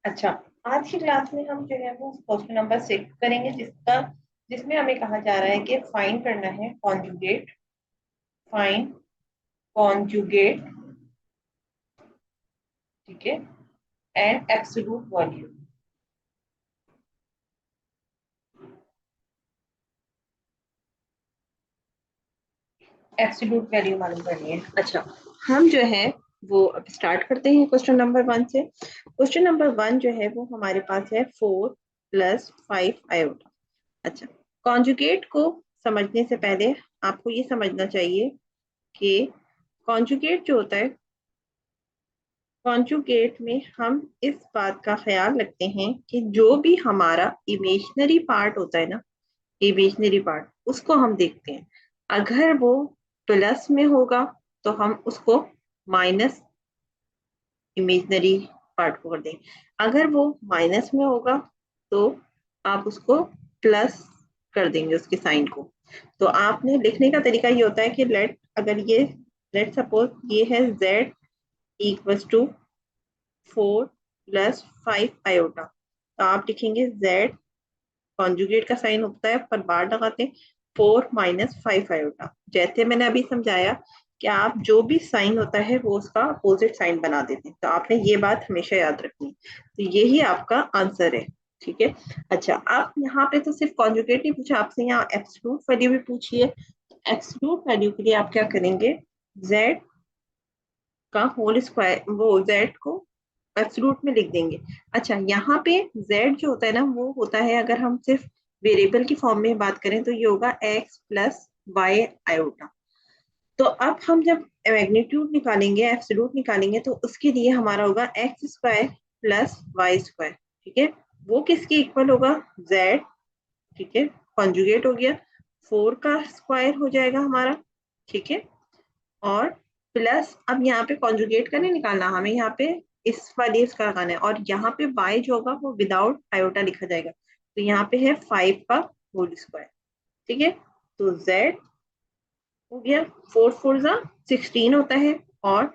अच्छा, आज की क्लास में हम जो है वो क्वेश्चन नंबर 6 करेंगे, जिसमें हमें कहा जा रहा है कि फाइंड करना है कॉन्जुगेट। फाइंड कॉन्जुगेट, ठीक है, and absolute value. Absolute value मालूम करनी है। अच्छा, हम जो है वो अब स्टार्ट करते हैं क्वेश्चन नंबर 1 से। क्वेश्चन नंबर 1 जो है वो हमारे पास है 4 + 5 आयोटा। अच्छा, कॉन्जुगेट को समझने से पहले आपको ये समझना चाहिए कि कॉन्जुगेट जो होता है, कॉन्जुगेट में हम इस बात का ख्याल रखते हैं कि जो भी हमारा इमेजिनरी पार्ट होता है ना, इमेजिनरी पार्ट उसको हम देखते हैं। अगर वो प्लस में होगा तो हम उसको माइनस इमेजिनरी पार्ट को कर देंगे। अगर वो माइनस में होगा तो आप उसको प्लस कर देंगे उसके साइन को। तो आपने लिखने का तरीका ये होता है कि लेट सपोज ये है z इक्वल्स टू 4 + 5 आयोटा। तो आप लिखेंगे z, कॉन्जुगेट का साइन होता है पर बार लगाते हैं, 4 - 5 आयोटा। जैसे मैंने अभी समझाया कि आप जो भी साइन होता है वो उसका अपोजिट साइन बना देते हैं, तो आपने ये बात हमेशा याद रखनी है। तो यही आपका आंसर है, ठीक है। अच्छा, आप यहाँ पे तो सिर्फ कॉन्जुगेट नहीं पूछा, आपसे यहाँ एब्सोल्यूट वैल्यू भी पूछी है। एब्सोल्यूट वैल्यू के लिए आप क्या करेंगे, z का होल स्क्वायर, वो z को एब्सोल्यूट में लिख देंगे। अच्छा, यहाँ पे z जो होता है ना वो होता है, अगर हम सिर्फ वेरिएबल की फॉर्म में बात करें तो ये होगा x + y आयोटा। तो अब हम जब मैग्नीट्यूड निकालेंगे, एब्सोल्यूट निकालेंगे, तो उसके लिए हमारा होगा x² + y², ठीक है। वो किसके इक्वल होगा, z, ठीक है, कॉन्जुगेट हो गया, 4 का स्क्वायर हो जाएगा हमारा, ठीक है। और प्लस, अब यहाँ पे कॉन्जुगेट का नहीं निकालना, हमें यहाँ पे इस वाली इसका लगाना है, और यहाँ पे y जो होगा वो विदाउट आयोटा लिखा जाएगा। तो यहाँ पे है 5 का होल स्क्वायर, ठीक है। तो z हो गया, 4 × 4 = 16 होता है, और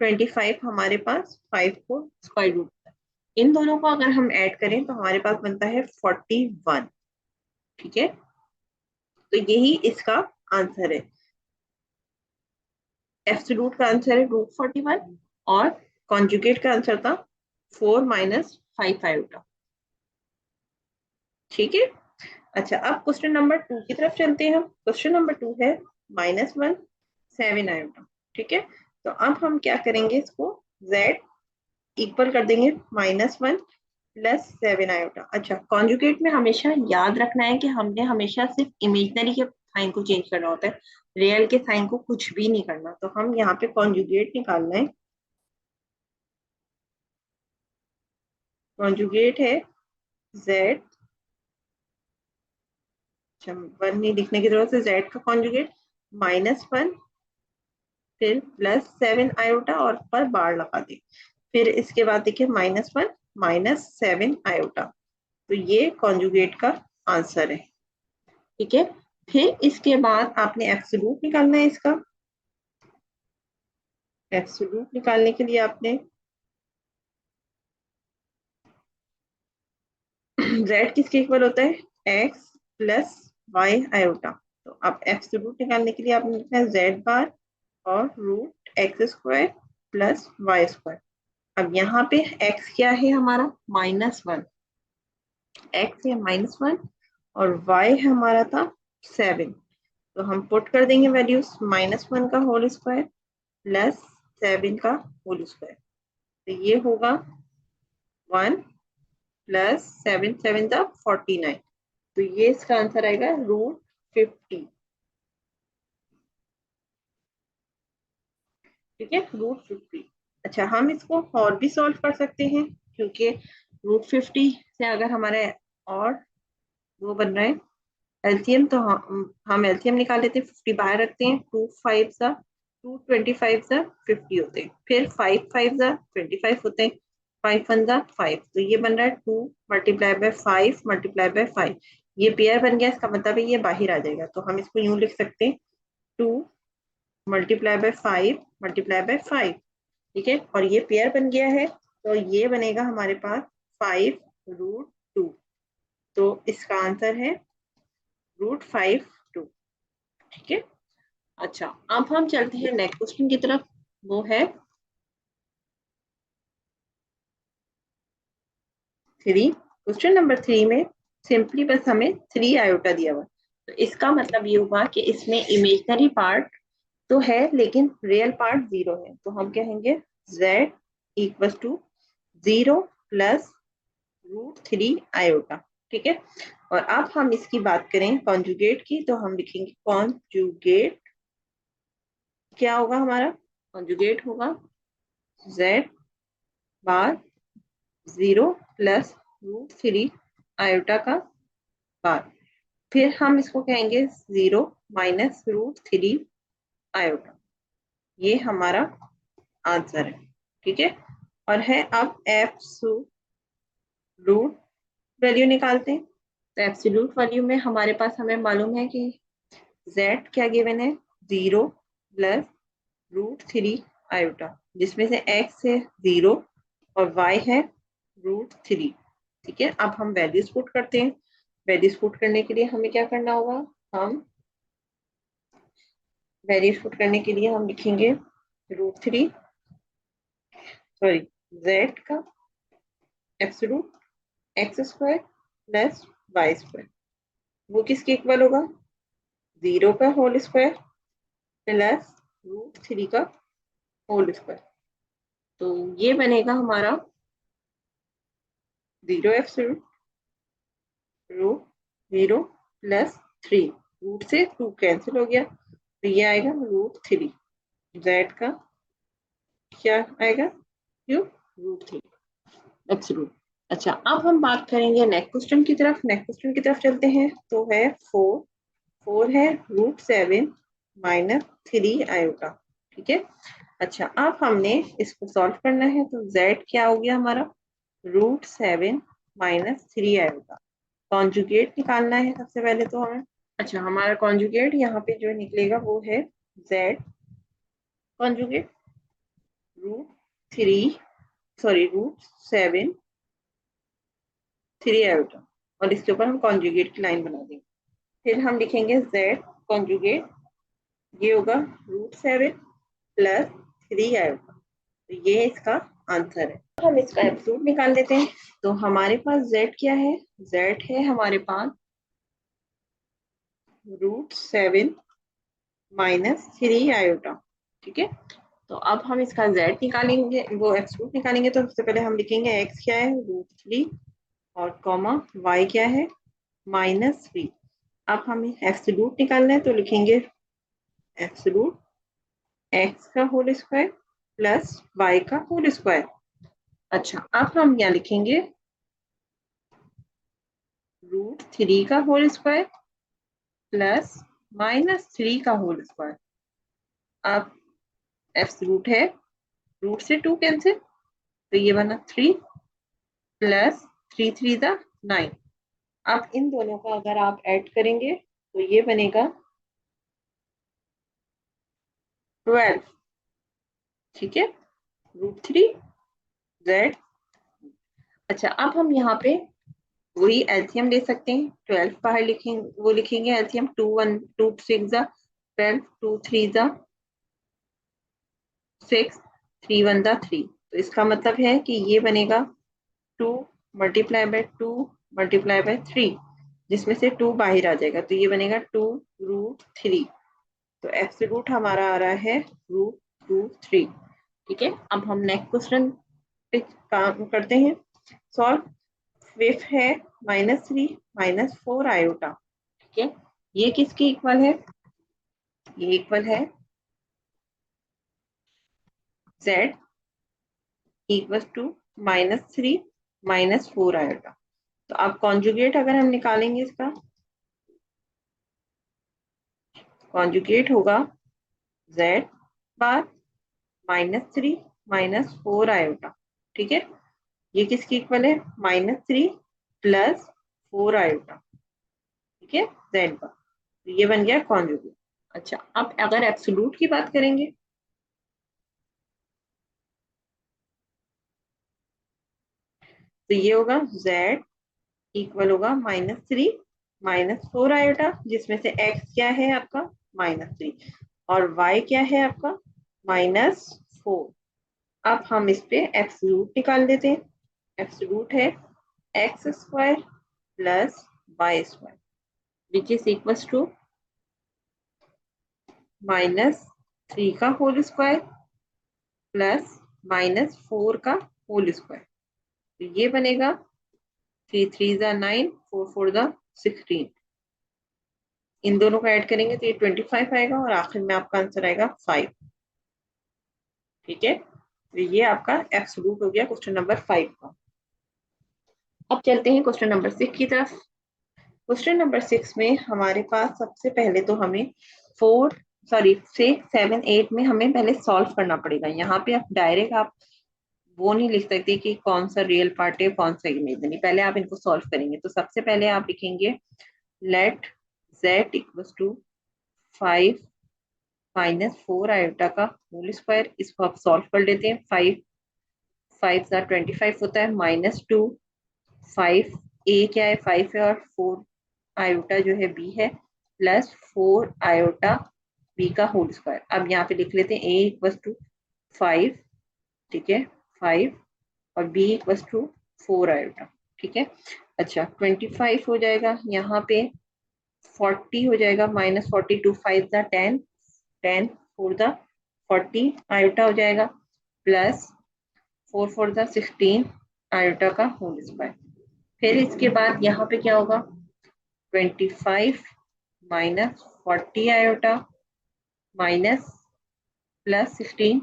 25 हमारे पास 5 को स्क्वायर रूट होता है। इन दोनों को अगर हम ऐड करें तो हमारे पास बनता है 41, ठीक है। तो यही इसका आंसर है। एब्सोल्यूट का आंसर है √41, और कॉन्जुगेट का आंसर था 4 - 5 आयोटा, ठीक है। अच्छा, अब क्वेश्चन नंबर 2 की तरफ चलते हैं। हम क्वेश्चन नंबर 2 है -1 7 आयोटा, ठीक है। तो अब हम क्या करेंगे, इसको z इक्वल कर देंगे -1 + 7 आयोटा। अच्छा, कॉन्जुगेट में हमेशा याद रखना है कि हमने हमेशा सिर्फ इमेजनरी के साइन को चेंज करना होता है, रियल के साइन को कुछ भी नहीं करना। तो हम यहाँ पे कॉन्जुगेट निकालना है। कॉन्जुगेट है z, अच्छा 1 नहीं लिखने की जरूरत है, z का कॉन्जुगेट -1, फिर +7 आयोटा, और पर बार लगा दे। फिर इसके बाद देखिए -1 - 7 आयोटा। तो ये कॉन्जुगेट का आंसर है, ठीक है। फिर इसके बाद आपने एब्सोल्यूट निकालना है इसका। एब्सोल्यूट निकालने के लिए आपने z किसके इक्वल होता है, x + y आयोटा। तो अब एब्सोल्यूट निकालने के लिए आपने लिखना है z बार और √x² + y²। अब यहाँ पे x क्या है हमारा, -1, x है -1, और y है हमारा था 7। तो हम पुट कर देंगे वैल्यूज, -1 का होल स्क्वायर +7 का होल स्क्वायर। तो ये होगा 1 + 7 7 = 49। तो ये इसका आंसर आएगा √50, ठीक है, √50। अच्छा, हम इसको और भी सॉल्व कर सकते हैं, क्योंकि √50 से अगर हमारे और वो बन रहा है एलसीएम, तो हम एलसीएम निकाल लेते हैं, 50 बाहर रखते हैं, 2 5 * 2 25 = 50 होते हैं, फिर 5 5 = 25 होते हैं, 5 1 = 5। तो ये बन रहा है 2 × 5 × 5। ये पेयर बन गया, इसका मतलब है ये बाहर आ जाएगा। तो हम इसको यूं लिख सकते हैं, 2 × 5 × 5, ठीक है। और ये पेयर बन गया है, तो ये बनेगा हमारे पास 5√2। तो इसका आंसर है √5 2। ठीक है। अच्छा, अब हम चलते हैं नेक्स्ट क्वेश्चन की तरफ। वो है 3। क्वेश्चन नंबर 3 में सिंपली बस हमें 3 आयोटा दिया हुआ। तो इसका मतलब ये हुआ कि इसमें इमेजिनरी पार्ट तो है लेकिन रियल पार्ट 0 है। तो हम कहेंगे z equal to 0 plus √3 iota. ठीक है। और अब हम इसकी बात करें कॉन्जुगेट की, तो हम लिखेंगे कॉन्जुगेट क्या होगा हमारा, कॉन्जुगेट होगा z बार 0 प्लस √3 आयोटा का बार। फिर हम इसको कहेंगे 0 माइनस √3 आयोटा। ये हमारा आंसर है। ठीक है। और है अब एब्सोल्यूट वैल्यू निकालते हैं। तो एब्सोल्यूट वैल्यू में हमारे पास हमें मालूम है कि z क्या गिवन है, 0 प्लस √3 आयोटा, जिसमें से x है 0 और y है √3। ठीक है। अब हम वैल्यूज पुट करते हैं। वैल्यूज पुट करने के लिए हमें क्या करना होगा, हम वैल्यूज पुट करने के लिए हम लिखेंगे √3 सॉरी z का एब्सोल्यूट x² प्लस y²। वो किसके इक्वल होगा, 0 का होल स्क्वायर प्लस √3 का होल स्क्वायर। तो ये बनेगा हमारा 0 एब्सोल्यूट रूट 0 प्लस 3, रूट से 2 कैंसिल हो गया, तो ये आएगा √3। जेड का क्या आएगा, क्यू √3 एब्सोल्यूट। अच्छा, अब हम बात करेंगे नेक्स्ट क्वेश्चन की तरफ। नेक्स्ट क्वेश्चन की तरफ चलते हैं। तो है 4 है √7 माइनस 3 आयोटा। ठीक है। अच्छा, अब हमने इसको सॉल्व करना है। तो z क्या हो गया हमारा, √7 माइनस 3 आयोटा। कॉन्जुगेट निकालना है सबसे पहले तो हमें। अच्छा, हमारा कॉन्जुगेट यहाँ पे जो निकलेगा वो है z कॉन्जुगेट √3 सॉरी √7 3 आयोटा, और इसके ऊपर हम कॉन्जुगेट की लाइन बना देंगे। फिर हम लिखेंगे z कॉन्जुगेट, ये होगा √7 प्लस 3 आयोटा। तो ये इसका आंसर है। तो हम इसका एब्सोल्यूट निकाल लेते हैं। तो हमारे पास z क्या है, z है हमारे पास √7 माइनस 3 आयोटा। ठीक है। तो अब हम इसका z निकालेंगे, वो एब्सोल्यूट निकालेंगे। तो सबसे पहले हम लिखेंगे x क्या है, √3 और कॉमा y क्या है, -3। अब हमें एब्सोल्यूट निकालना है, तो लिखेंगे एब्सोल्यूट x का होल स्क्वायर प्लस y का होल स्क्वायर। अच्छा, अब हम यहाँ लिखेंगे √3 का होल स्क्वायर प्लस -3 का होल स्क्वायर। अब एब्सोल्यूट है, रूट से 2 कैंसिल, तो ये बना 3 प्लस 3 3 9। अब इन दोनों का अगर आप ऐड करेंगे तो ये बनेगा 12। ठीक है, √3 z। अच्छा, अब हम यहाँ पे वही एलसीएम ले सकते हैं। 12 बाहर लिखेंगे, वो लिखेंगे एलसीएम 2 6 12, 2 3 6, 3 1 3। तो इसका मतलब है कि ये बनेगा 2 मल्टीप्लाई बाय 3, जिसमें से 2 बाहर आ जाएगा, तो ये बनेगा 2√3। तो एब्सोल्यूट हमारा आ रहा है √3। ठीक है। अब हम नेक्स्ट क्वेश्चन पे काम करते हैं सॉल्व। फिफ्थ है -3 -4 आयोटा। ठीक है। ये किसकी इक्वल है, ये इक्वल है z इक्वल टू -3 -4 आयोटा। तो अब कॉन्जुगेट अगर हम निकालेंगे, इसका कॉन्जुगेट होगा z बार -3 -4 आयोटा। ठीक है। ये किसकी इक्वल है, -3 प्लस 4 आयोटा। ठीक है, z बार। तो ये बन गया कॉन्जुगेट। अच्छा, अब अगर एब्सोल्यूट की बात करेंगे, तो ये होगा z इक्वल होगा -3 -4 आयोटा, जिसमें से x क्या है आपका -3 और y क्या है आपका -4। अब हम इस पे एब्सोल्यूट निकाल देते हैं। एब्सोल्यूट है x² plus y² which is equal to -3 का होल स्क्वायर प्लस -4 का होल स्क्वायर। तो ये बनेगा 3 3 ज़ा 9, 4 4 ज़ा 16। इन दोनों को ऐड करेंगे तो ये 25 आएगा और आखिर में आपका आंसर आएगा 5। ठीक है, तो ये आपका एब्सोल्यूट हो गया क्वेश्चन नंबर 5 का। अब चलते हैं क्वेश्चन नंबर 6 की तरफ। क्वेश्चन नंबर 6 में हमारे पास सबसे पहले तो हमें 6 7 8 में हमें पहले सॉल्व करना पड़ेगा। यहाँ पे आप डायरेक्ट आप वो नहीं लिख सकते कि कौन सा रियल पार्ट है कौन सा इमेजिनरी, पहले आप इनको सॉल्व करेंगे। तो सबसे पहले आप लिखेंगे let z equal to 5 -4 iota का होल स्क्वायर। इसको आप सॉल्व कर लेते हैं। 5 5 सा 25 होता है, -2 5 a क्या है 5 है और 4 आयोटा जो है b है, प्लस 4 आयोटा b का होल स्क्वायर। अब यहाँ पे लिख लेते हैं a इक्वल टू 5, ठीक है 5 और b इक्वल टू 4 आयोटा। ठीक है, अच्छा 25 हो जाएगा, यहाँ पे 40 हो जाएगा, -40 टू 5 दा 10 10 4 दा 40 आयोटा हो जाएगा, प्लस 4 4 दा 16 आयोटा का होल स्क्वायर। फिर इसके बाद यहाँ पे क्या होगा 25 -40 आयोटा माइनस प्लस 16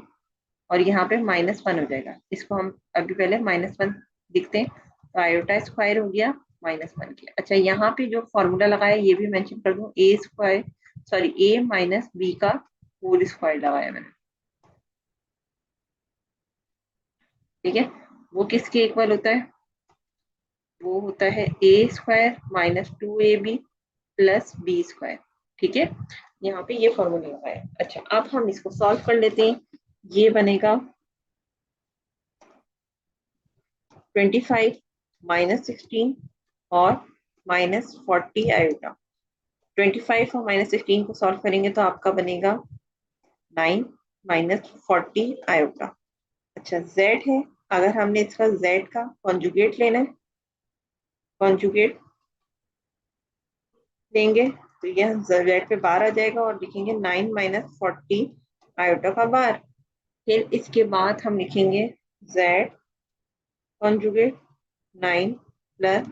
और यहाँ पे -1 हो जाएगा। इसको हम अभी पहले -1 लिखते हैं, तो आयोटा स्क्वायर हो गया -1 के। अच्छा यहाँ पे जो फॉर्मूला लगाया ये भी मेंशन कर दूं, a माइनस बी का होल स्क्वायर लगाया मैंने। ठीक है, वो किसके इक्वल होता है, वो होता है a² -2ab प्लस b²। ठीक है, यहाँ पे ये फॉर्मूला लगाया। अच्छा अब हम इसको सॉल्व कर लेते हैं। ये बनेगा 25 -16 और -40 आयोटा। 25 और -16 को सॉल्व करेंगे तो आपका बनेगा 9 -40 आयोटा। अच्छा z है, अगर हमने इसका z का कॉन्जुगेट लेना है, कॉन्जुगेट लेंगे तो यह z पे बार आ जाएगा और लिखेंगे 9 -40 आयोटा का बार। फिर इसके बाद हम लिखेंगे z कॉन्जुगेट 9 प्लस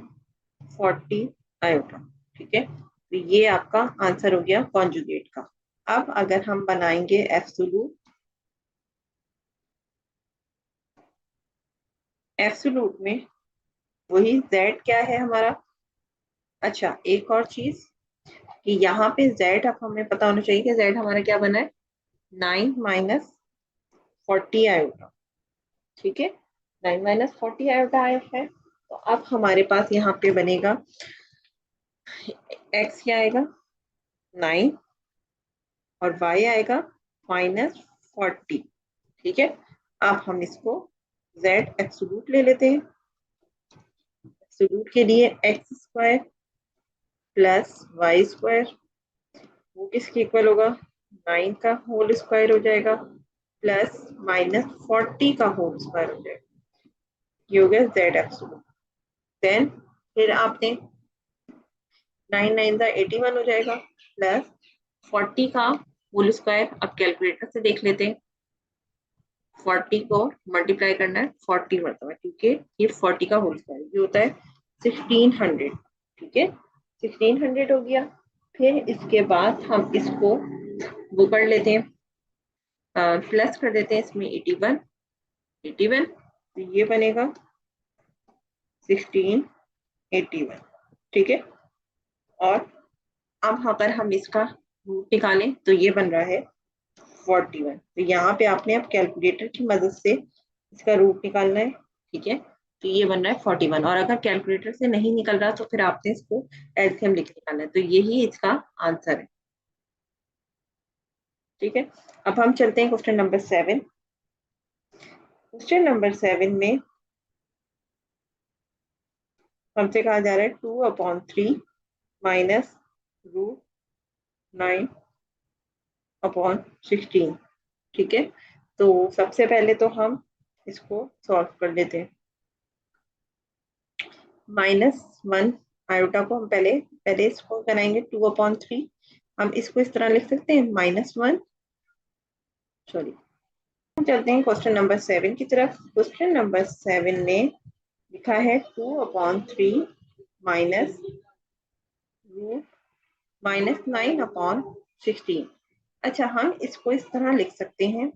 40 आयोटा। ठीक है, तो ये आपका आंसर हो गया कॉन्जुगेट का। अब अगर हम बनाएंगे एब्सोल्यूट, एब्सोल्यूट में वही z क्या है हमारा। अच्छा एक और चीज कि यहाँ पे z अब हमें पता होना चाहिए कि z हमारा क्या बना है 9 -40 आयोटा। ठीक है, 9 -40 आयोटा आया है। तो अब हमारे पास यहाँ पे बनेगा x क्या आएगा 9 और y आएगा -40। ठीक है, अब हम इसको z एब्सोल्यूट ले लेते हैं। एब्सोल्यूट के लिए x² प्लस y² वो किसके इक्वल होगा 9 का होल स्क्वायर हो जाएगा प्लस -40 का होल स्क्वायर हो जाएगा। ये हो गया z एब्सोल्यूट। देन फिर आपने 9 9 का 81 हो जाएगा प्लस 40 का होल स्क्वायर। अब कैलकुलेटर से देख लेते हैं, 40 को मल्टीप्लाई करना है 40 मरतबा, क्योंकि ये 40 का होल स्क्वायर ये होता है 1600। ठीक है, 1600 हो गया। फिर इसके बाद हम इसको वो कर लेते हैं, प्लस कर देते हैं इसमें 81 81, तो ये बनेगा 1681। ठीक है, और अब अगर हम इसका रूट निकालें तो ये बन रहा है 41। तो यहाँ पे आपने अब कैलकुलेटर की मदद से इसका रूट निकालना है। ठीक है, तो ये बन रहा है 41 और अगर कैलकुलेटर से नहीं निकल रहा तो फिर आपने इसको एलसीएम लिख निकालना है। तो यही इसका आंसर है। ठीक है, अब हम चलते हैं क्वेश्चन नंबर 7। क्वेश्चन नंबर 7 में हमसे कहा जा रहा है 2/3 माइनस √9/16। ठीक है, तो सबसे पहले तो हम इसको सॉल्व कर लेते हैं। -1 आयोटा को हम पहले पहले इसको बनाएंगे 2/3। हम इसको इस तरह लिख सकते हैं -1, सॉरी। चलते हैं क्वेश्चन नंबर 7 की तरफ। क्वेश्चन नंबर 7 में लिखा है 2/3 माइनस √9/16। अच्छा, हम इसको इस तरह लिख सकते हैं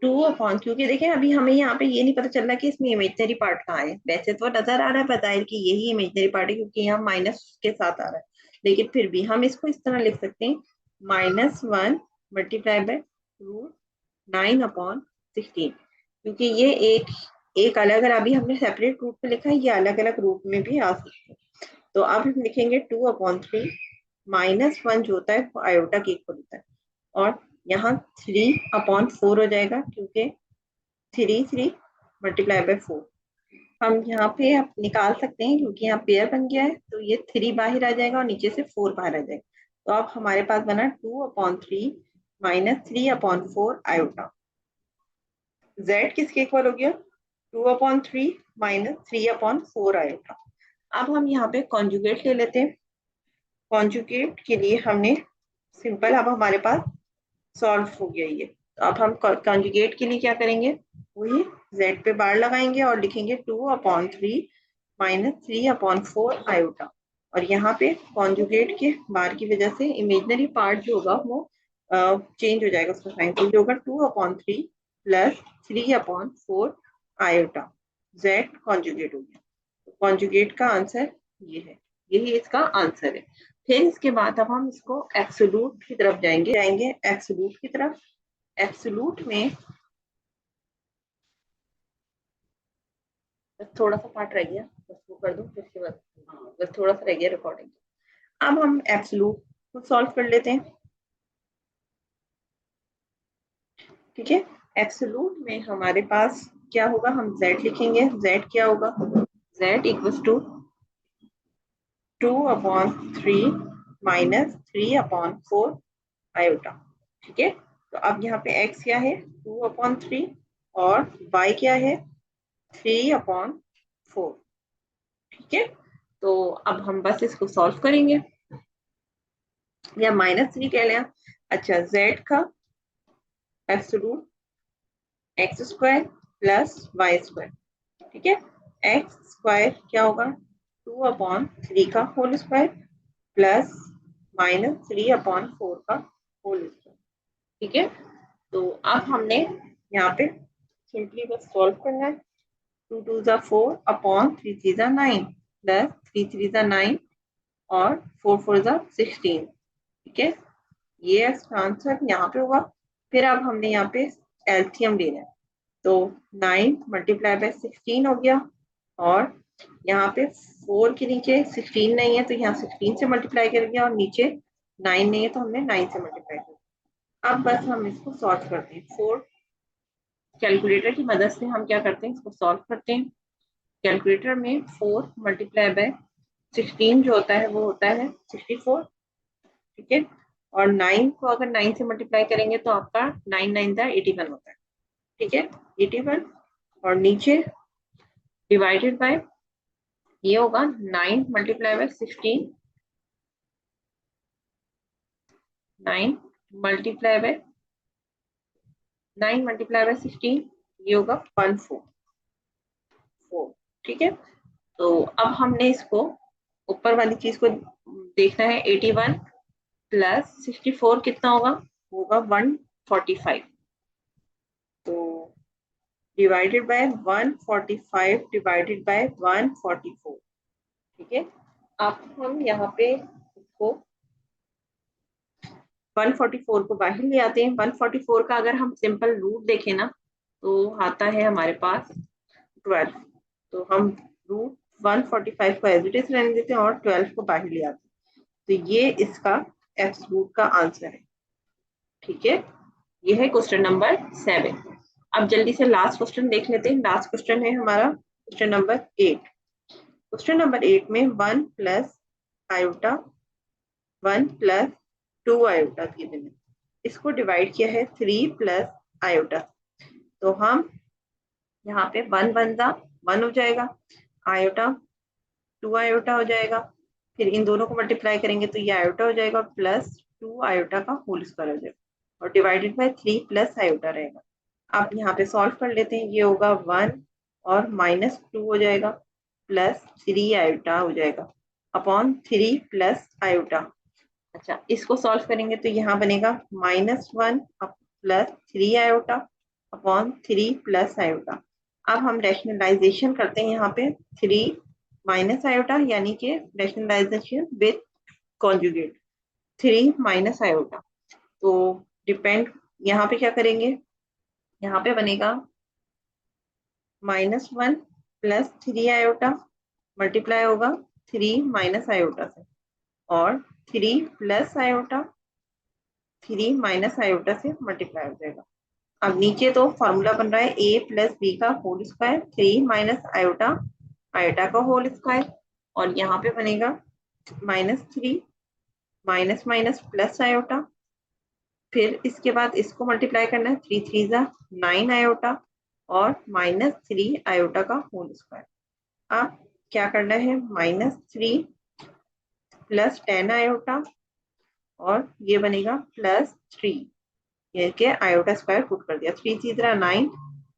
2/, क्योंकि देखें अभी हमें यहाँ पे ये नहीं पता चल रहा कि इसमें इमेजनरी पार्ट कहाँ है। वैसे तो नजर आ रहा है बताए कि यही इमेजनरी पार्ट है, क्योंकि यहाँ माइनस के साथ आ रहा है, लेकिन फिर भी हम इसको इस तरह लिख सकते हैं -1 मल्टीप्लाई बाय √9/16, क्योंकि ये एक अलग अलग अभी हमने सेपरेट रूप में लिखा है, ये अलग अलग रूप में भी आ सकते हैं। तो अब हम लिखेंगे 2/3 -1 जो होता है वो आयोटा के इक्वल होता है, और यहाँ 3/4 हो जाएगा, क्योंकि 3 मल्टीप्लाई बाय 4 हम यहाँ पे आप निकाल सकते हैं, क्योंकि यहाँ पेयर बन गया है, तो ये 3 बाहर आ जाएगा और नीचे से 4 बाहर आ जाएगा। तो अब हमारे पास बना 2/3 -3/4 आयोटा। z किसके इक्वल हो गया? 2/3 -3/4 आयोटा। अब हम यहाँ पे कॉन्जुगेट ले लेते हैं। कॉन्जुगेट के लिए हमने सिंपल, अब हमारे पास सॉल्व हो गया ये। तो अब हम कॉन्जुगेट के लिए क्या करेंगे, वही z पे बार लगाएंगे और लिखेंगे 2/3 -3/4 आयोटा। और यहाँ पे कॉन्जुगेट के बार की वजह से इमेजनरी पार्ट जो होगा वो चेंज हो जाएगा, उसका साइन चेंज होगा, 2/3 + 3/4 आयोटा। z कॉन्जुगेट हो गया। तो कॉन्जुगेट का आंसर ये है, यही इसका आंसर है। फिर इसके बाद अब हम इसको एब्सोल्यूट की तरफ जाएंगे एब्सोल्यूट की तरफ। एब्सोल्यूट में बस थोड़ा सा पार्ट रह गया, बस वो कर दो फिर इसके बाद। हाँ, बस थोड़ा सा रह गया रिकॉर्डिंग। अब हम एब्सोल्यूट को सॉल्व कर लेते हैं। ठीक है, एब्सोल्यूट में हमारे पास क्या होगा, हम z लिखेंगे। z क्या होगा? z equals to 2/3 -3/4 iota. ठीक है, तो अब यहाँ पे x क्या है? 2/3 और y क्या है? 3/4। ठीक है, तो अब हम बस इसको सॉल्व करेंगे, या -3 कह लें। अच्छा, z का एब्सोल्यूट x² + y²। ठीक है, x² क्या होगा? 2/3 का होल स्क्वायर प्लस -3/4 का होल स्क्वायर। ठीक है, तो अब हमने यहाँ पे सिंपली बस सॉल्व करना है। 2 2 ज़ा 4 3 3 ज़ा 9 प्लस 3 3 ज़ा 9 और 4 4 ज़ा 16। ठीक है, ये आंसर यहाँ पे होगा। फिर अब हमने यहाँ पे एलसीएम लेना है, तो 9 मल्टीप्लाई बाय 16 हो गया, और यहाँ पे 4 के नीचे 16 नहीं है, तो यहाँ 16 से मल्टीप्लाई कर दिया, और नीचे 9 नहीं है तो हमने 9 से मल्टीप्लाई कर दिया। अब बस हम इसको सॉल्व करते हैं। 4 कैलकुलेटर की मदद से हम क्या करते हैं, इसको सॉल्व करते हैं। कैलकुलेटर में 4 मल्टीप्लाई बाय 16 जो होता है वो होता है 64। ठीक है, और 9 को अगर 9 से मल्टीप्लाई करेंगे तो आपका 9 9 दा 81 होता है। ठीक है, 81, और नीचे डिवाइडेड बाय ये होगा 9 मल्टीप्लाई बाय 16, 9 मल्टीप्लाई बाय 16, ये होगा 144। ठीक है, तो अब हमने इसको ऊपर वाली चीज को देखना है। 81 + 64 कितना होगा? होगा 145। तो डिवाइडेड बाय 145 डिवाइडेड बाय 144। ठीक है, अब हम यहाँ पे इसको 144 को बाहर ले आते हैं। 144 का अगर हम सिंपल रूट देखें ना, तो आता है हमारे पास 12। तो हम रूट 145 को एज इट इज रहने देते हैं और 12 को बाहर ले आते हैं। तो ये इसका एब्सोल्यूट का आंसर है। ठीक है, ये है क्वेश्चन नंबर 7। अब जल्दी से लास्ट क्वेश्चन देख लेते हैं। लास्ट क्वेश्चन है हमारा क्वेश्चन नंबर 8। क्वेश्चन नंबर 8 में 1 plus iota 1 plus 2 iota given है। इसको डिवाइड किया है 3 प्लस आयोटा। तो हम यहाँ पे 1 1 जा 1 हो जाएगा, आयोटा 2 आयोटा हो जाएगा, फिर इन दोनों को मल्टीप्लाई करेंगे तो ये आयोटा हो जाएगा प्लस 2 आयोटा का होल स्क्वायर हो जाएगा और डिवाइडेड बाय 3 प्लस आयोटा रहेगा। आप यहाँ पे सॉल्व कर लेते हैं, ये होगा 1 और -2 हो जाएगा प्लस 3 आयोटा हो जाएगा अपॉन 3 प्लस आयोटा। अच्छा, इसको सॉल्व करेंगे तो यहाँ बनेगा -1 plus 3 iota upon 3 plus iota. अब हम रैशनलाइजेशन करते हैं यहाँ पे 3 माइनस आयोटा, यानी कि rationalisation with conjugate 3 minus iota. तो डिपेंड यहाँ पे क्या करेंगे, यहाँ पे बनेगा -1 प्लस 3 आयोटा मल्टीप्लाई होगा 3 माइनस आयोटा से, और 3 प्लस आयोटा 3 माइनस आयोटा से मल्टीप्लाई हो जाएगा। अब नीचे तो फॉर्मूला बन रहा है a प्लस बी का whole square 3 minus iota iota का होल स्क्वायर, और यहाँ पे बनेगा -3 माइनस माइनस प्लस आयोटा, फिर इसके बाद इसको मल्टीप्लाई करना है 3 3 जा 9 आयोटा और -3 आयोटा का होल स्क्वायर। अब क्या करना है, -3 प्लस 10 आयोटा और ये बनेगा +3, ये के आयोटा स्क्वायर पुट कर दिया, 3 3 9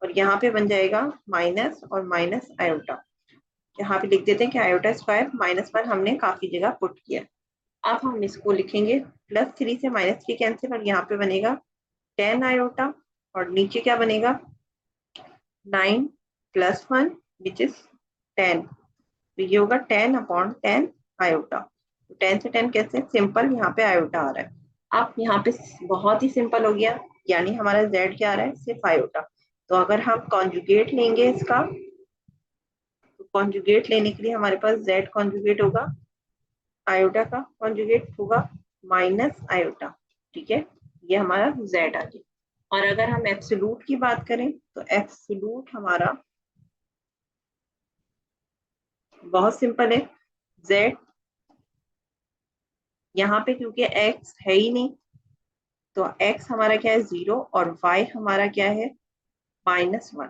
और यहाँ पे बन जाएगा माइनस और माइनस आयोटा। यहाँ पे लिख देते हैं कि आयोटा स्क्वायर -1 हमने काफी जगह पुट किया। अब हम इसको लिखेंगे +3 से -3 कैंसिल और यहाँ पे बनेगा 10 आयोटा और नीचे क्या बनेगा 9 + 1 विच इज 10। तो ये होगा 10 अपॉन 10 आयोटा। तो 10 से 10 कैसे, सिंपल यहाँ पे आयोटा आ रहा है। अब यहाँ पे बहुत ही सिंपल हो गया, यानी हमारा z क्या आ रहा है, सिर्फ आयोटा। तो अगर हम कॉन्जुगेट लेंगे इसका, तो कॉन्जुगेट लेने के लिए हमारे पास z कॉन्जुगेट होगा, आयोटा का कॉन्जुगेट होगा माइनस आयोटा। ठीक है, ये हमारा z आ गया। और अगर हम एब्सोल्यूट की बात करें तो एब्सोल्यूट हमारा बहुत सिंपल है, z यहाँ पे क्योंकि x है ही नहीं तो x हमारा क्या है 0 और y हमारा क्या है -1,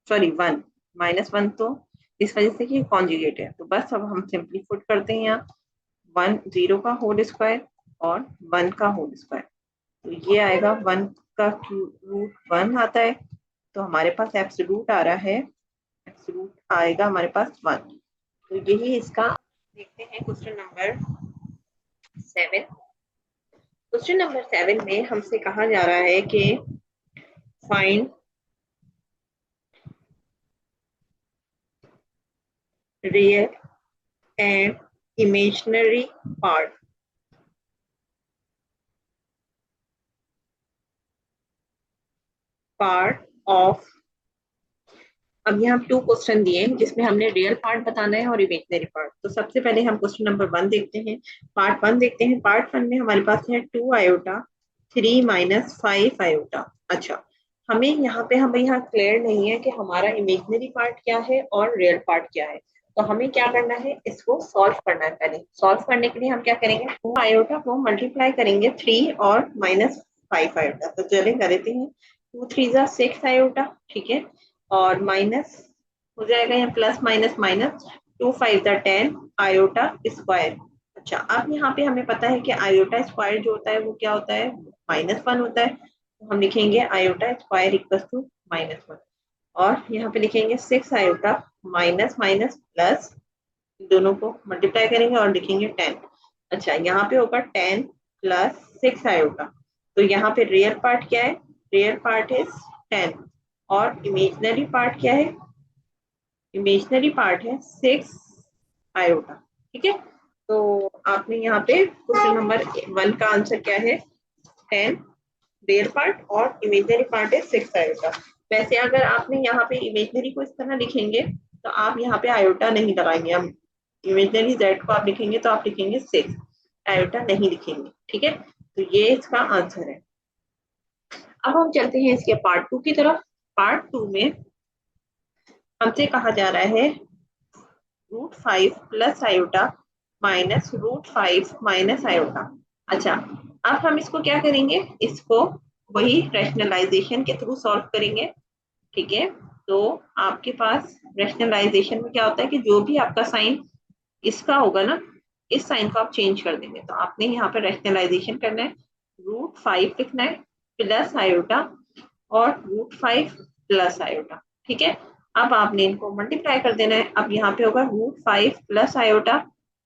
सॉरी 1, -1, तो इस वजह से कि कॉन्जुगेट है। तो बस अब हम सिंपली पुट करते हैं यहाँ 1 0 का होल स्क्वायर और 1 का होल स्क्वायर, तो ये आएगा 1 का √1 आता है। तो हमारे पास एब्सोल्यूट आ रहा है, एब्सोल्यूट आएगा हमारे पास 1। तो यही इसका, देखते हैं क्वेश्चन नंबर 7। क्वेश्चन नंबर 7 में हमसे कहा जा रहा है कि find real and imaginary part of. अब यहाँ 2 क्वेश्चन दिए हैं जिसमें हमने रियल पार्ट बताना है और इमेजिनरी पार्ट। तो सबसे पहले हम क्वेश्चन नंबर 1 देखते हैं, पार्ट 1 देखते हैं। पार्ट 1 में हमारे पास है 2 आयोटा 3 - 5 आयोटा। अच्छा, हमें यहाँ पे हम यहाँ क्लियर नहीं है कि हमारा इमेजिनरी पार्ट क्या है और रियल पार्ट क्या है। तो हमें क्या करना है, इसको सॉल्व करना है। पहले सॉल्व करने के लिए हम क्या करेंगे, 2 आयोटा को मल्टीप्लाई करेंगे 3 और -5 आयोटा। तो चले कर देते हैं, 2 3 जा 6 आयोटा, ठीक है, और माइनस हो जाएगा यहाँ प्लस माइनस माइनस, 2 5 जा 10 आयोटा स्क्वायर। अच्छा, अब यहाँ पे हमें पता है कि आयोटा स्क्वायर जो होता है वो क्या होता है, -1 होता है। तो हम लिखेंगे आयोटा स्क्वायर इक्वल टू -1, और यहाँ पे लिखेंगे 6 आयोटा माइनस माइनस प्लस, दोनों को मल्टीप्लाई करेंगे और लिखेंगे 10। अच्छा, यहाँ पे होगा 10 + 6 आयोटा। तो यहाँ पे रियल पार्ट क्या है, रियल पार्ट इज 10 और इमेजिनरी पार्ट क्या है, इमेजिनरी पार्ट है 6 आयोटा। ठीक है, तो आपने यहाँ पे क्वेश्चन नंबर 1 का आंसर क्या है, 10 रियल पार्ट और इमेजिनरी पार्ट है 6 आयोटा। वैसे अगर आपने यहाँ पे इमेजिनरी को इस तरह लिखेंगे तो आप यहाँ पे आयोटा नहीं लगाएंगे, हम इमेजिनरी z को आप लिखेंगे तो आप लिखेंगे 6, आयोटा नहीं लिखेंगे। ठीक है, तो ये इसका आंसर है। अब हम चलते हैं इसके पार्ट 2 की तरफ। पार्ट 2 में हमसे कहा जा रहा है √5 plus iota minus √5 minus iota. अच्छा, अब हम इसको क्या करेंगे, इसको वही रैशनलाइजेशन के थ्रू सॉल्व करेंगे। ठीक है, तो आपके पास रैशनलाइजेशन में क्या होता है कि जो भी आपका साइन इसका होगा ना, इस साइन को आप चेंज कर देंगे। तो आपने यहाँ पे रैशनलाइजेशन करना है, √5 लिखना है प्लस आयोटा और √5 प्लस आयोटा। ठीक है, अब आपने इनको मल्टीप्लाई कर देना है। अब यहाँ पे होगा √5 प्लस आयोटा,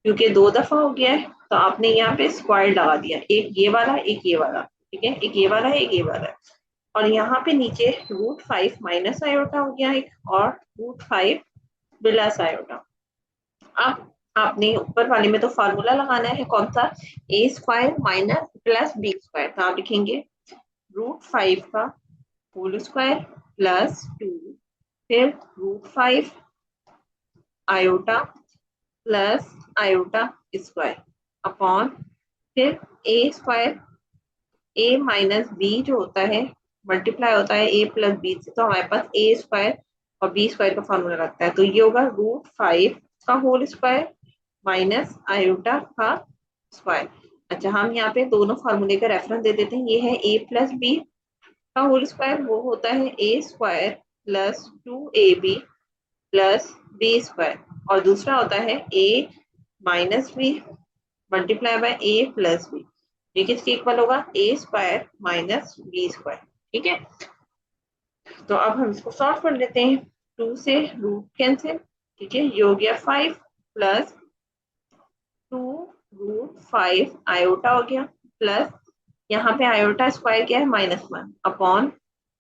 क्योंकि 2 दफा हो गया है तो आपने यहाँ पे स्क्वायर लगा दिया, एक ये वाला एक ये वाला। ठीक है, एक ये वाला है एक ये वाला है। और यहाँ पे नीचे √5 माइनस आयोटा हो गया एक, और √5 प्लस आयोटा। अब आपने ऊपर वाले में तो फॉर्मूला लगाना है, कौन सा, a² माइनस प्लस b²। तो आप लिखेंगे √5 का होल स्क्वायर प्लस 2, फिर √5 iota plus iota square upon, फिर a², a माइनस b जो होता है मल्टीप्लाई होता है a प्लस b से, तो हमारे पास a² और b² का फॉर्मूला लगता है। तो ये होगा √5 का होल स्क्वायर माइनस आयोटा का स्क्वायर। अच्छा, हम यहाँ पे दोनों फार्मूले का रेफरेंस दे देते हैं। ये है a प्लस बी का होल स्क्वायर, वो होता है a² plus 2ab plus b², और दूसरा होता है a minus b multiply by a plus b. ये किसके इक्वल होगा, a² माइनस b²। ठीक है, तो अब हम इसको सॉल्व कर लेते हैं। 2 से रूट कैंसिल, ठीक है, ये हो गया 5 प्लस 2√5 आयोटा हो गया, प्लस यहाँ पे आयोटा स्क्वायर क्या है, -1 अपॉन,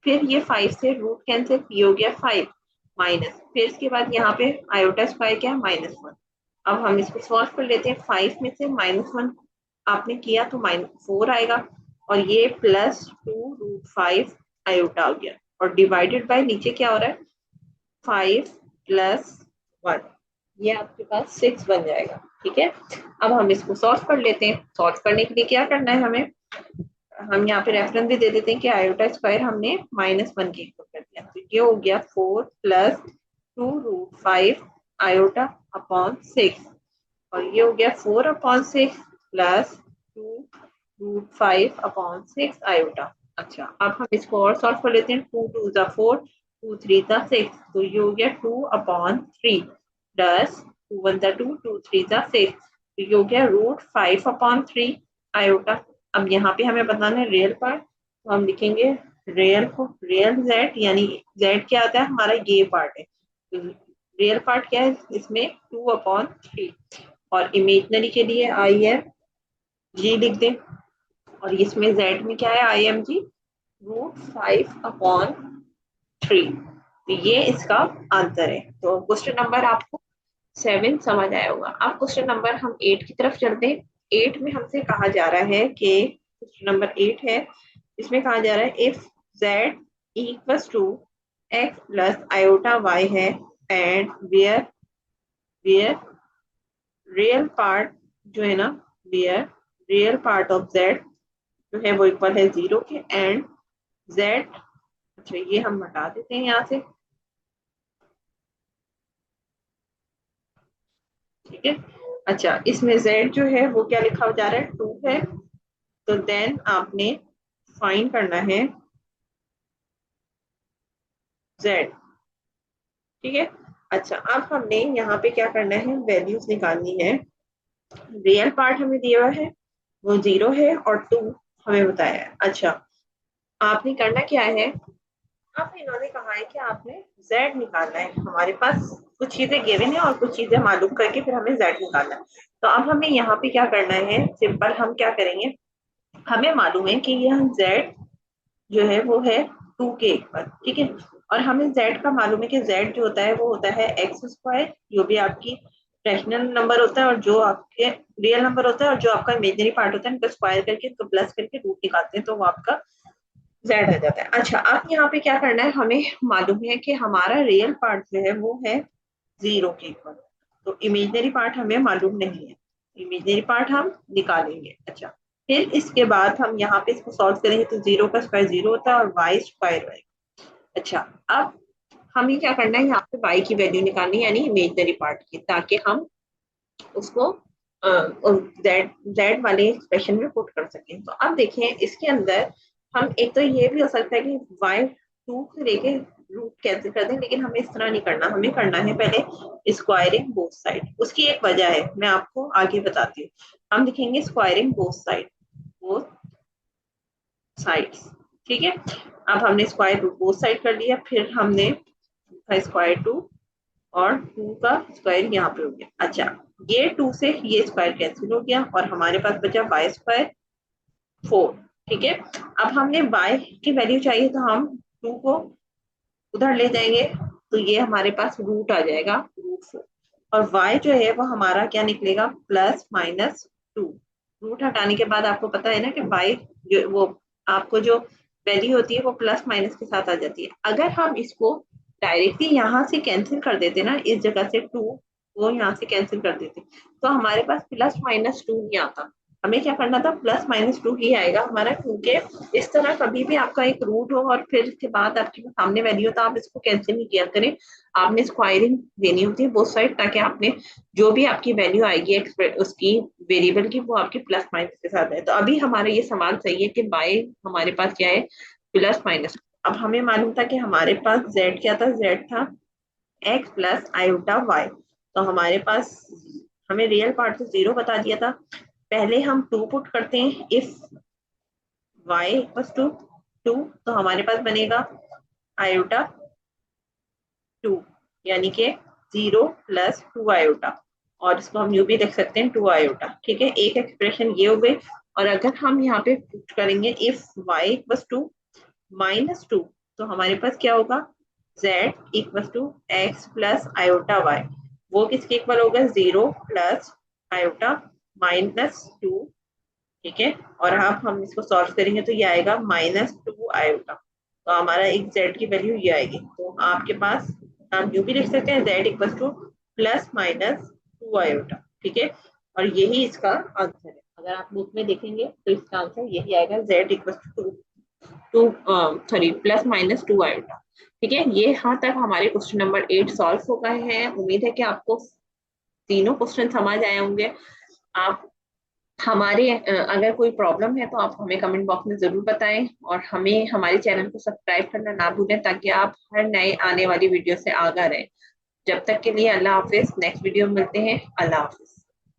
फिर ये 5 से रूट कैंसिल, ये हो गया 5 माइनस, फिर इसके बाद यहाँ पे आयोटा स्क्वायर क्या है, -1। अब हम इसको सॉल्व कर लेते हैं। 5 में से -1 आपने किया तो -4 आएगा, और ये +2√5 आयोटा हो गया, और डिवाइडेड बाय नीचे क्या हो रहा है, 5 प्लस 1, ये आपके पास 6 बन जाएगा। ठीक है, अब हम इसको सॉल्व कर लेते हैं। सॉल्व करने के लिए क्या करना है हमें, हम यहाँ पे रेफरेंस भी दे देते हैं कि आयोटा स्क्वायर हमने -1 के इक्वल कर दिया। तो ये हो गया 4 प्लस 2√5 आयोटा अपॉन 6, और ये हो गया 4/6 प्लस 2√5 अपॉन 6 आयोटा। अच्छा, अब हम इसको और सॉल्व कर लेते हैं। 2 2 ज़ा 4, 2 3 ज़ा 6, तो ये हो गया 2/3 प्लस 2 1 ज़ा 2, 2 3 ज़ा 6, तो ये हो गया √5/3 आयोटा। अब यहाँ पे हमें बताना है रियल पार्ट, तो हम लिखेंगे रियल को, रियल जेड, यानी जेड क्या आता है हमारा, ये पार्ट है। तो रियल पार्ट क्या है इसमें, 2/3, और इमेजनरी के लिए आई एम जी लिख दें, और इसमें जेड में क्या है, आई एम जी √5/3। तो ये इसका आंसर है। तो क्वेश्चन नंबर आपको 7 समझ आया होगा। अब क्वेश्चन नंबर हम 8 की तरफ चलते हैं। 8 में हमसे कहा जा रहा है कि, क्वेश्चन नंबर 8 है, इसमें कहा जा रहा है if z equals to x plus iota y है, and where where real part जो है ना, where real part of z जो है वो इक्वल है 0 के, एंड z, अच्छा ये हम हटा देते हैं यहाँ से। ठीक है, अच्छा इसमें z जो है वो क्या लिखा जा रहा है, 2 है। तो देन आपने फाइंड करना है z। ठीक है, अच्छा अब हमने यहाँ पे क्या करना है, वैल्यूज निकालनी है। रियल पार्ट हमें दिया हुआ है वो 0 है, और 2 हमें बताया है। अच्छा, आपने करना क्या है, अब इन्होंने कहा है कि आपने z निकालना है। हमारे पास कुछ चीजें गिवन है और कुछ चीजें मालूम करके फिर हमें z निकालना है। तो अब हमें यहाँ पे क्या करना है, सिंपल हम क्या करेंगे, हमें मालूम है कि यह z जो है वो है 2 के इक्वल। ठीक है, और हमें z का मालूम है कि z जो होता है वो होता है x², जो भी आपकी रैशनल नंबर होता है और जो आपके रियल नंबर होता है, और जो आपका इमेजिनरी पार्ट होता है, उनको स्क्वायर करके तो प्लस करके रूट निकालते हैं, तो वो आपका z आ जाता है। अच्छा, अब यहाँ पे क्या करना है, हमें मालूम है कि हमारा रियल पार्ट जो है वो है 0 के इक्वल, तो इमेजिनरी पार्ट हमें मालूम नहीं है, इमेजिनरी पार्ट हम निकालेंगे। अच्छा, फिर इसके बाद हम यहाँ पे इसको सॉल्व करेंगे, तो 0 का स्क्वायर 0 होता है और y² आएगा। अच्छा, अब हमें क्या करना है, यहाँ पे y की वैल्यू निकालनी है, यानी इमेजनरी पार्ट की, ताकि हम उसको जेड वाले एक्सप्रेशन में पुट कर सकें। तो अब देखें इसके अंदर हम, एक तो ये भी हो सकता है कि y2 से लेके रूट कैंसिल कर दें, लेकिन हमें इस तरह नहीं करना, हमें करना है पहले स्क्वायरिंग बोथ साइड। उसकी एक वजह है, मैं आपको आगे बताती हूँ। हम लिखेंगे स्क्वायरिंग बोथ साइड्स, ठीक है। अब हमने स्क्वायर रूट बोथ साइड कर लिया, फिर हमने स्क्वायर 2 और 2 का स्क्वायर यहाँ पे हो गया। अच्छा, ये 2 से ये स्क्वायर कैंसिल हो गया और हमारे पास बचा वाई स्क्वायर 4, ठीक है। अब हमने y की वैल्यू चाहिए, तो हम 2 को उधर ले जाएंगे, तो ये हमारे पास रूट आ जाएगा √4, और y जो है वो हमारा क्या निकलेगा, +-2। रूट हटाने के बाद आपको पता है ना कि y जो वो आपको जो वैल्यू होती है वो प्लस माइनस के साथ आ जाती है। अगर हम इसको डायरेक्टली यहाँ से कैंसिल कर देते ना, इस जगह से 2 वो यहाँ से कैंसिल कर देते, तो हमारे पास +-2 नहीं आता, हमें क्या करना था, +-2 ही आएगा हमारा, क्योंकि इस तरह कभी भी आपका एक रूट हो और फिर इसके बाद आपके सामने वैल्यू हो, तो आप इसको कैंसिल नहीं किया करें, आपने स्क्वायरिंग देनी होती है बोथ साइड, ताकि आपने जो भी आपकी वैल्यू आएगी उसकी वेरिएबल की, वो आपके प्लस माइनस के साथ है। तो अभी हमारा ये सवाल सही है कि बाय हमारे पास क्या है, +-। अब हमें मालूम था कि हमारे पास z क्या था, z था x+i/y, तो हमारे पास हमें रियल पार्ट से 0 बता दिया था। पहले हम 2 पुट करते हैं, इफ y=2, तो हमारे पास बनेगा i/2, यानी कि 0+2i, और इसको हम यूं भी लिख सकते हैं 2i, ठीक है। एक एक्सप्रेशन ये हो गई। और अगर हम यहाँ पे पुट करेंगे इफ y=2 तो हमारे पास क्या होगा, z=x+i/y, वो किसके इक्वल होगा, 0+i-2, ठीक है। और अब हम इसको सॉल्व करेंगे तो ये आएगा -2i, तो हमारा एक z की वैल्यू ये आएगी। तो आपके पास हम यूं भी लिख सकते हैं z +-2i, ठीक है। और यही इसका आंसर है, अगर आप बुक में देखेंगे तो इसका आंसर यही आएगा, z +-2i, ठीक है। ये यहाँ तक हमारे क्वेश्चन नंबर 8 सॉल्व हो गए हैं। उम्मीद है कि आपको तीनों क्वेश्चन समझ आए होंगे। आप हमारे अगर कोई प्रॉब्लम है तो आप हमें कमेंट बॉक्स में जरूर बताएं, और हमें हमारे चैनल को सब्सक्राइब करना ना भूलें, ताकि आप हर नए आने वाली वीडियो से आगाह रहें। जब तक के लिए अल्लाह हाफिज, नेक्स्ट वीडियो में मिलते हैं, अल्लाह हाफिज।